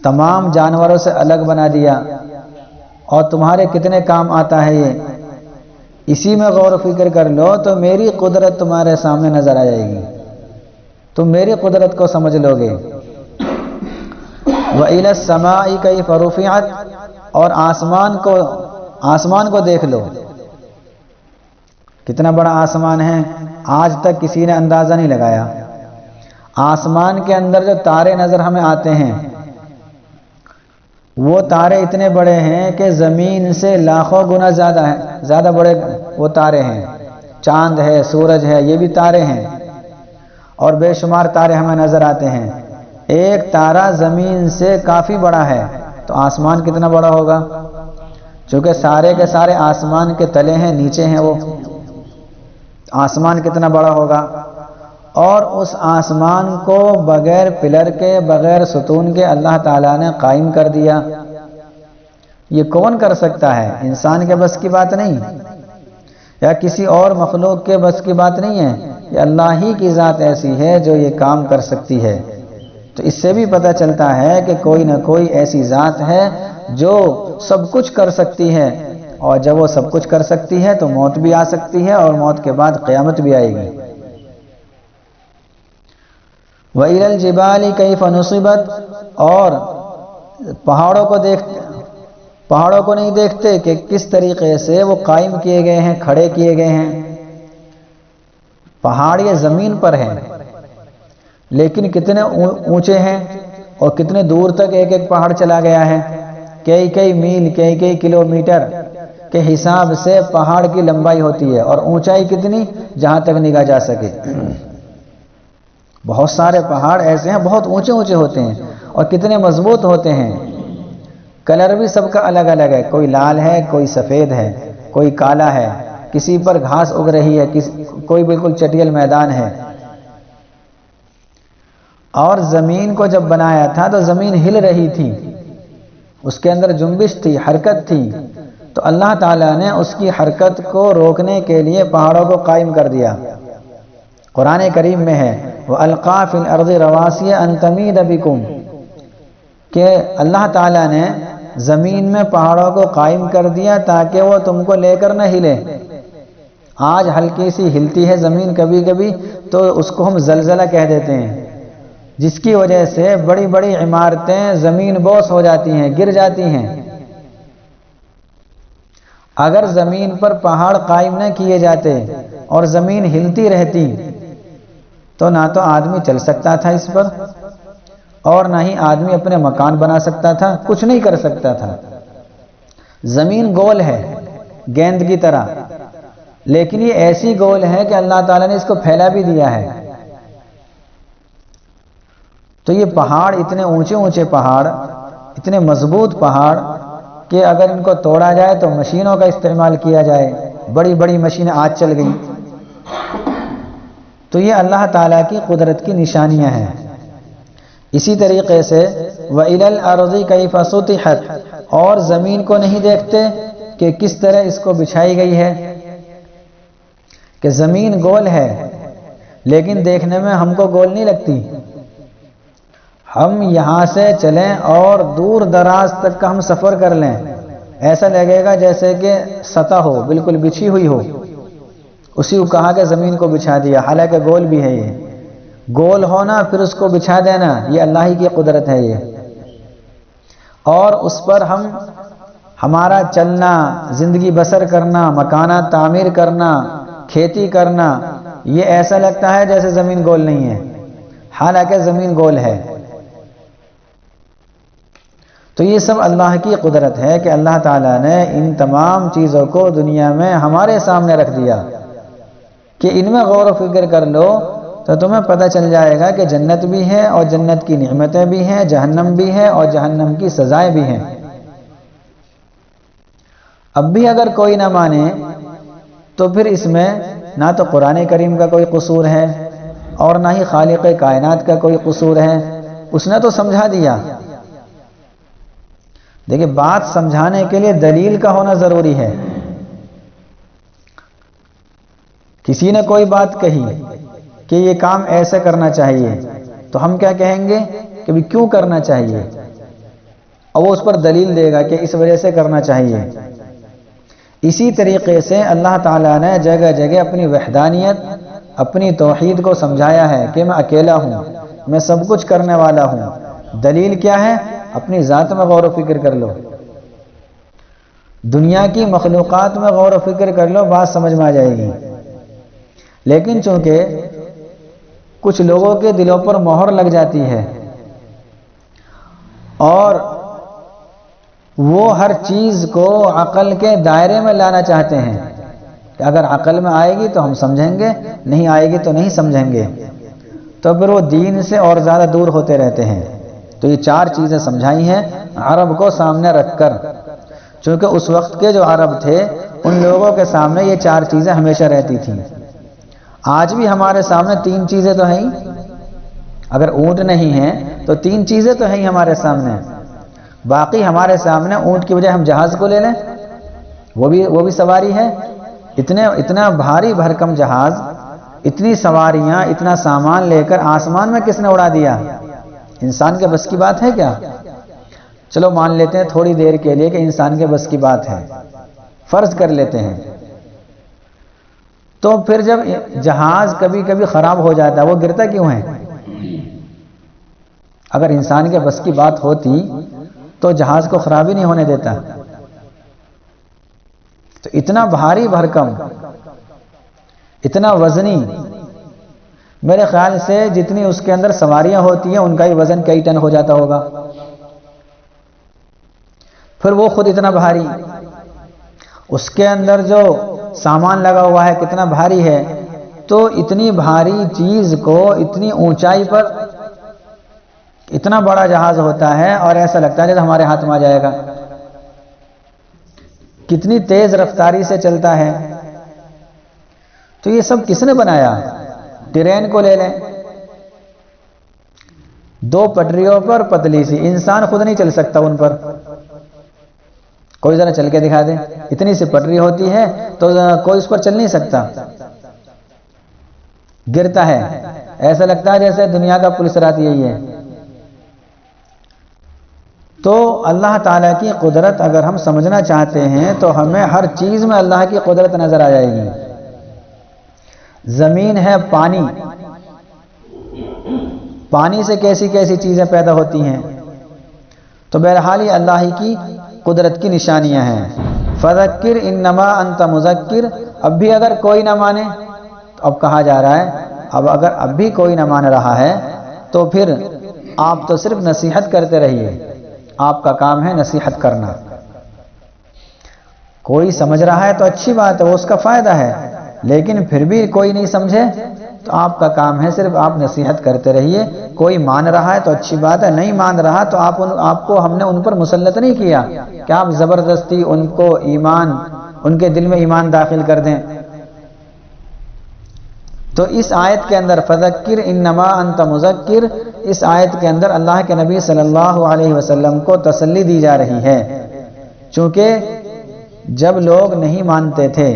تمام جانوروں سے الگ بنا دیا، اور تمہارے کتنے کام آتا ہے یہ، اسی میں غور و فکر کر لو تو میری قدرت تمہارے سامنے نظر آ جائے گی، تم میری قدرت کو سمجھ لو گے۔ وَإِلَى السَّمَاءِ كَيْفَ رُفِعَتْ، اور آسمان کو دیکھ لو، کتنا بڑا آسمان ہے، آج تک کسی نے اندازہ نہیں لگایا۔ آسمان کے اندر جو تارے نظر ہمیں آتے ہیں وہ تارے اتنے بڑے ہیں کہ زمین سے لاکھوں گنا زیادہ بڑے وہ تارے ہیں۔ چاند ہے، سورج ہے، یہ بھی تارے ہیں، اور بے شمار تارے ہمیں نظر آتے ہیں۔ ایک تارہ زمین سے کافی بڑا ہے، تو آسمان کتنا بڑا ہوگا؟ چونکہ سارے کے سارے آسمان کے تلے ہیں، نیچے ہیں، وہ آسمان کتنا بڑا ہوگا؟ اور اس آسمان کو بغیر پلر کے، بغیر ستون کے اللہ تعالیٰ نے قائم کر دیا۔ یہ کون کر سکتا ہے؟ انسان کے بس کی بات نہیں، یا کسی اور مخلوق کے بس کی بات نہیں ہے، یہ اللہ ہی کی ذات ایسی ہے جو یہ کام کر سکتی ہے۔ تو اس سے بھی پتہ چلتا ہے کہ کوئی نہ کوئی ایسی ذات ہے جو سب کچھ کر سکتی ہے، اور جب وہ سب کچھ کر سکتی ہے تو موت بھی آ سکتی ہے، اور موت کے بعد قیامت بھی آئے گی۔ وَإِلَى الْجِبَالِ كَيْفَ نُصِبَتْ، اور پہاڑوں کو نہیں دیکھتے کہ کس طریقے سے وہ قائم کیے گئے ہیں، کھڑے کیے گئے ہیں۔ پہاڑ یہ زمین پر ہیں، لیکن کتنے اونچے ہیں، اور کتنے دور تک ایک ایک پہاڑ چلا گیا ہے۔ کئی میل، کئی کلومیٹر کے حساب سے پہاڑ کی لمبائی ہوتی ہے، اور اونچائی کتنی، جہاں تک نگاہ جا سکے۔ بہت سارے پہاڑ ایسے ہیں، بہت اونچے اونچے ہوتے ہیں، اور کتنے مضبوط ہوتے ہیں۔ کلر بھی سب کا الگ الگ ہے، کوئی لال ہے، کوئی سفید ہے، کوئی کالا ہے، کسی پر گھاس اگ رہی ہے، کوئی بالکل چٹیل میدان ہے۔ اور زمین کو جب بنایا تھا تو زمین ہل رہی تھی، اس کے اندر جنبش تھی، حرکت تھی، تو اللہ تعالیٰ نے اس کی حرکت کو روکنے کے لیے پہاڑوں کو قائم کر دیا۔ قرآن کریم میں ہے وَأَلْقَى فِي الْأَرْضِ رَوَاسِيَ أَن تَمِيدَ بِكُمْ، کہ اللہ تعالیٰ نے زمین میں پہاڑوں کو قائم کر دیا تاکہ وہ تم کو لے کر نہ ہلے۔ آج ہلکی سی ہلتی ہے زمین کبھی کبھی تو اس کو ہم زلزلہ کہہ دیتے ہیں، جس کی وجہ سے بڑی بڑی عمارتیں زمین بوس ہو جاتی ہیں، گر جاتی ہیں۔ اگر زمین پر پہاڑ قائم نہ کیے جاتے اور زمین ہلتی رہتی تو نہ تو آدمی چل سکتا تھا اس پر، اور نہ ہی آدمی اپنے مکان بنا سکتا تھا، کچھ نہیں کر سکتا تھا۔ زمین گول ہے گیند کی طرح، لیکن یہ ایسی گول ہے کہ اللہ تعالیٰ نے اس کو پھیلا بھی دیا ہے۔ تو یہ پہاڑ اتنے اونچے اونچے پہاڑ، اتنے مضبوط پہاڑ کہ اگر ان کو توڑا جائے تو مشینوں کا استعمال کیا جائے، بڑی بڑی مشینیں آج چل گئیں۔ تو یہ اللہ تعالیٰ کی قدرت کی نشانیاں ہیں۔ اسی طریقے سے وَإِلَى الْأَرْضِ كَيْفَ سُطِحَتْ، اور زمین کو نہیں دیکھتے کہ کس طرح اس کو بچھائی گئی ہے، کہ زمین گول ہے لیکن دیکھنے میں ہم کو گول نہیں لگتی۔ ہم یہاں سے چلیں اور دور دراز تک کا ہم سفر کر لیں، ایسا لگے گا جیسے کہ سطح ہو، بالکل بچھی ہوئی ہو۔ اسی کو کہا کہ زمین کو بچھا دیا، حالانکہ گول بھی ہے، یہ گول ہونا پھر اس کو بچھا دینا، یہ اللہ ہی کی قدرت ہے یہ۔ اور اس پر ہمارا چلنا، زندگی بسر کرنا، مکانات تعمیر کرنا، کھیتی کرنا، یہ ایسا لگتا ہے جیسے زمین گول نہیں ہے، حالانکہ زمین گول ہے۔ تو یہ سب اللہ کی قدرت ہے کہ اللہ تعالیٰ نے ان تمام چیزوں کو دنیا میں ہمارے سامنے رکھ دیا کہ ان میں غور و فکر کر لو تو تمہیں پتہ چل جائے گا کہ جنت بھی ہے اور جنت کی نعمتیں بھی ہیں، جہنم بھی ہے اور جہنم کی سزائیں بھی ہیں۔ اب بھی اگر کوئی نہ مانے تو پھر اس میں نہ تو قرآن کریم کا کوئی قصور ہے اور نہ ہی خالق کائنات کا کوئی قصور ہے، اس نے تو سمجھا دیا۔ دیکھیں، بات سمجھانے کے لیے دلیل کا ہونا ضروری ہے۔ کسی نے کوئی بات کہی کہ یہ کام ایسے کرنا چاہیے، تو ہم کیا کہیں گے کہ بھی کیوں کرنا چاہیے؟ اور وہ اس پر دلیل دے گا کہ اس وجہ سے کرنا چاہیے۔ اسی طریقے سے اللہ تعالیٰ نے جگہ جگہ اپنی وحدانیت، اپنی توحید کو سمجھایا ہے کہ میں اکیلا ہوں، میں سب کچھ کرنے والا ہوں۔ دلیل کیا ہے؟ اپنی ذات میں غور و فکر کر لو، دنیا کی مخلوقات میں غور و فکر کر لو، بات سمجھ میں آ جائے گی۔ لیکن چونکہ کچھ لوگوں کے دلوں پر مہر لگ جاتی ہے اور وہ ہر چیز کو عقل کے دائرے میں لانا چاہتے ہیں کہ اگر عقل میں آئے گی تو ہم سمجھیں گے، نہیں آئے گی تو نہیں سمجھیں گے، تو پھر وہ دین سے اور زیادہ دور ہوتے رہتے ہیں۔ تو یہ 4 چیزیں سمجھائی ہیں عرب کو سامنے رکھ کر، چونکہ اس وقت کے جو عرب تھے ان لوگوں کے سامنے یہ 4 چیزیں ہمیشہ رہتی تھیں۔ آج بھی ہمارے سامنے 3 چیزیں تو ہیں، اگر اونٹ نہیں ہیں تو 3 چیزیں تو ہیں ہمارے سامنے، باقی ہمارے سامنے اونٹ کی بجائے ہم جہاز کو لے لیں، وہ بھی سواری ہے۔ اتنا بھاری بھرکم جہاز، اتنی سواریاں، اتنا سامان لے کر آسمان میں کس نے اڑا دیا؟ انسان کے بس کی بات ہے کیا؟ چلو مان لیتے ہیں تھوڑی دیر کے لیے کہ انسان کے بس کی بات ہے، فرض کر لیتے ہیں۔ تو پھر جب جہاز کبھی کبھی خراب ہو جاتا ہے وہ گرتا کیوں ہے؟ اگر انسان کے بس کی بات ہوتی تو جہاز کو خراب ہی نہیں ہونے دیتا۔ تو اتنا بھاری بھرکم، اتنا وزنی، میرے خیال سے جتنی اس کے اندر سواریاں ہوتی ہیں ان کا ہی وزن کئی ٹن ہو جاتا ہوگا۔ پھر وہ خود اتنا بھاری، اس کے اندر جو سامان لگا ہوا ہے کتنا بھاری ہے، تو اتنی بھاری چیز کو اتنی اونچائی پر، اتنا بڑا جہاز ہوتا ہے اور ایسا لگتا ہے جیسے ہمارے ہاتھ میں آ جائے گا، کتنی تیز رفتاری سے چلتا ہے۔ تو یہ سب کس نے بنایا؟ ٹرین کو لے لیں، 2 پٹریوں پر پتلی سی، انسان خود نہیں چل سکتا ان پر، کوئی ذرا چل کے دکھا دے، اتنی سی پٹری ہوتی ہے تو کوئی اس پر چل نہیں سکتا، گرتا ہے، ایسا لگتا ہے جیسے دنیا کا پل صراط یہی ہے۔ تو اللہ تعالیٰ کی قدرت اگر ہم سمجھنا چاہتے ہیں تو ہمیں ہر چیز میں اللہ کی قدرت نظر آ جائے گی۔ زمین ہے، پانی سے کیسی کیسی چیزیں پیدا ہوتی ہیں، تو بہرحال یہ اللہ ہی کی قدرت کی نشانیاں ہیں۔ فذکر انما انت مذکر، اب بھی اگر کوئی نہ مانے تو اب کہا جا رہا ہے اگر اب بھی کوئی نہ مان رہا ہے تو پھر آپ تو صرف نصیحت کرتے رہیے، آپ کا کام ہے نصیحت کرنا۔ کوئی سمجھ رہا ہے تو اچھی بات ہے، وہ اس کا فائدہ ہے، لیکن پھر بھی کوئی نہیں سمجھے تو آپ کا کام ہے صرف آپ نصیحت کرتے رہیے۔ کوئی مان رہا ہے تو اچھی بات ہے، نہیں مان رہا تو آپ کو ہم نے ان پر مسلط نہیں کیا کہ آپ زبردستی ان کو ایمان، ان کے دل میں ایمان داخل کر دیں۔ تو اس آیت کے اندر فذکر انما انت مذکر، اس آیت کے اندر اللہ کے نبی صلی اللہ علیہ وسلم کو تسلی دی جا رہی ہے، چونکہ جب لوگ نہیں مانتے تھے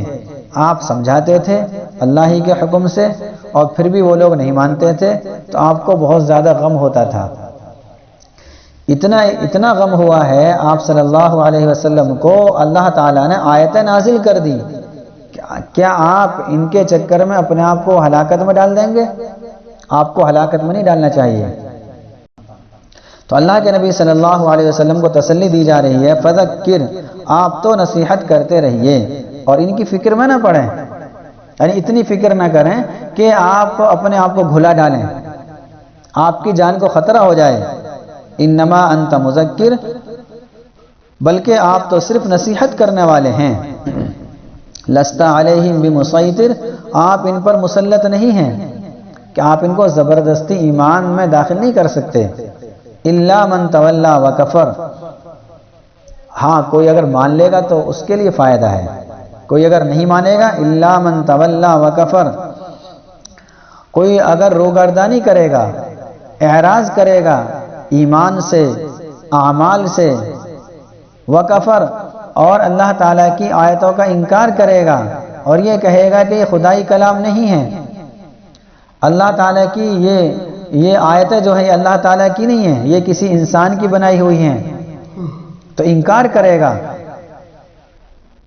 آپ سمجھاتے تھے اللہ ہی کے حکم سے، اور پھر بھی وہ لوگ نہیں مانتے تھے تو آپ کو بہت زیادہ غم ہوتا تھا۔ اتنا غم ہوا ہے آپ صلی اللہ علیہ وسلم کو، اللہ تعالیٰ نے آیتیں نازل کر دی، کیا آپ ان کے چکر میں اپنے آپ کو ہلاکت میں ڈال دیں گے؟ آپ کو ہلاکت میں نہیں ڈالنا چاہیے۔ تو اللہ کے نبی صلی اللہ علیہ وسلم کو تسلی دی جا رہی ہے، فذکر، آپ تو نصیحت کرتے رہیے اور ان کی فکر میں نہ پڑیں، یعنی اتنی فکر نہ کریں کہ آپ اپنے آپ کو گھلا ڈالیں، آپ کی جان کو خطرہ ہو جائے۔ انما انت مذکر، بلکہ آپ تو صرف نصیحت کرنے والے ہیں۔ لست علیہم بمسیطر، آپ ان پر مسلط نہیں ہیں کہ آپ ان کو زبردستی ایمان میں داخل نہیں کر سکتے۔ الا من تولی وکفر، ہاں کوئی اگر مان لے گا تو اس کے لیے فائدہ ہے، کوئی اگر نہیں مانے گا، الا من تولی وکفر، کوئی اگر روگردانی کرے گا، اعراض کرے گا ایمان سے، اعمال سے، وکفر، اور اللہ تعالیٰ کی آیتوں کا انکار کرے گا اور یہ کہے گا کہ یہ خدائی کلام نہیں ہے، اللہ تعالیٰ کی یہ آیتیں جو ہے اللہ تعالیٰ کی نہیں ہیں، یہ کسی انسان کی بنائی ہوئی ہیں، تو انکار کرے گا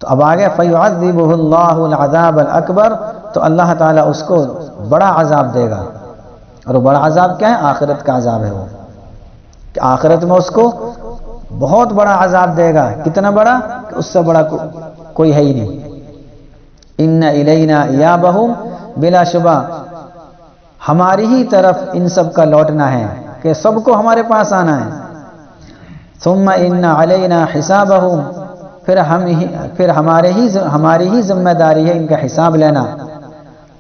تو اب آگے فَيُعَذِّبُهُ اللَّهُ الْعَذَابَ الْأَكْبَرَ، تو اللہ تعالیٰ اس کو بڑا عذاب دے گا. اور وہ بڑا عذاب کیا ہے؟ آخرت کا عذاب ہے وہ، کہ آخرت میں اس کو بہت بڑا عذاب دے گا. کتنا بڑا کہ اس سے بڑا کوئی ہے ہی نہیں. ان الینا ایابہم، بلا شبہ ہماری ہی طرف ان سب کا لوٹنا ہے، کہ سب کو ہمارے پاس آنا ہے. ثم ان علینا حسابہم، پھر ہماری ہی ذمہ داری ہے ان کا حساب لینا.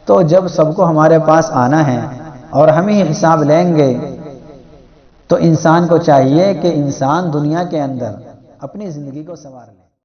تو جب سب کو ہمارے پاس آنا ہے اور ہم ہی حساب لیں گے، تو انسان کو چاہیے کہ انسان دنیا کے اندر اپنی زندگی کو سنوار لے.